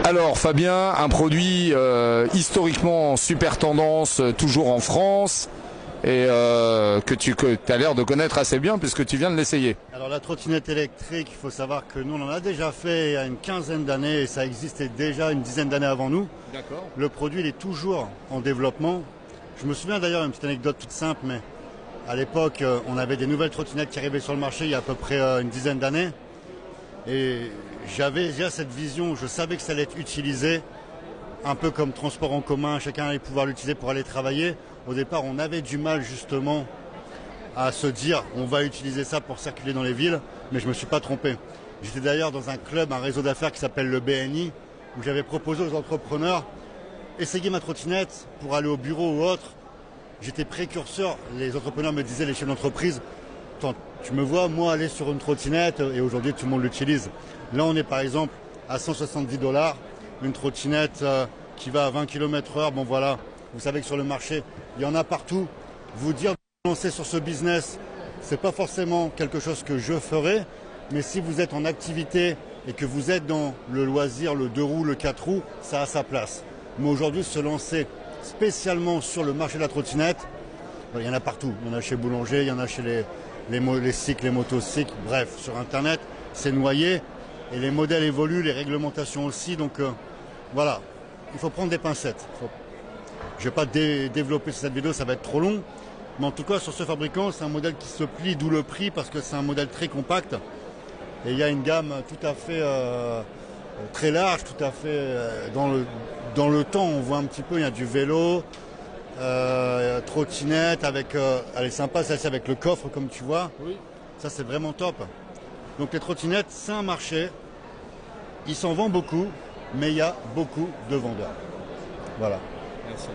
Alors Fabien, un produit historiquement super tendance, toujours en France, et que tu as l'air de connaître assez bien puisque tu viens de l'essayer. Alors la trottinette électrique, il faut savoir que nous on en a déjà fait il y a une quinzaine d'années et ça existait déjà une dizaine d'années avant nous. D'accord. Le produit il est toujours en développement. Je me souviens d'ailleurs, une petite anecdote toute simple, mais à l'époque on avait des nouvelles trottinettes qui arrivaient sur le marché il y a à peu près une dizaine d'années. Et j'avais déjà cette vision, je savais que ça allait être utilisé, un peu comme transport en commun, chacun allait pouvoir l'utiliser pour aller travailler. Au départ, on avait du mal justement à se dire on va utiliser ça pour circuler dans les villes, mais je ne me suis pas trompé. J'étais d'ailleurs dans un club, un réseau d'affaires qui s'appelle le BNI, où j'avais proposé aux entrepreneurs essayer ma trottinette pour aller au bureau ou autre. J'étais précurseur, les entrepreneurs me disaient, les chefs d'entreprise, tu me vois, moi, aller sur une trottinette et aujourd'hui, tout le monde l'utilise. Là, on est par exemple à 170$, une trottinette qui va à 20 km/h. Bon, voilà, vous savez que sur le marché, il y en a partout. Vous dire de vous lancer sur ce business, c'est pas forcément quelque chose que je ferais, mais si vous êtes en activité et que vous êtes dans le loisir, le 2 roues, le 4 roues, ça a sa place. Mais aujourd'hui, se lancer spécialement sur le marché de la trottinette, il y en a partout. Il y en a chez Boulanger, il y en a chez les cycles, les motocycles, bref, sur Internet, c'est noyé. Et les modèles évoluent, les réglementations aussi. Donc voilà, il faut prendre des pincettes. Je ne vais pas développer cette vidéo, ça va être trop long. Mais en tout cas, sur ce fabricant, c'est un modèle qui se plie, d'où le prix, parce que c'est un modèle très compact. Et il y a une gamme tout à fait très large, tout à fait dans le temps. On voit un petit peu, il y a du vélo, trottinette avec, elle est sympa celle-ci avec le coffre comme tu vois. Oui. Ça c'est vraiment top. Donc les trottinettes, c'est un marché. Il s'en vend beaucoup, mais il y a beaucoup de vendeurs. Voilà. Merci.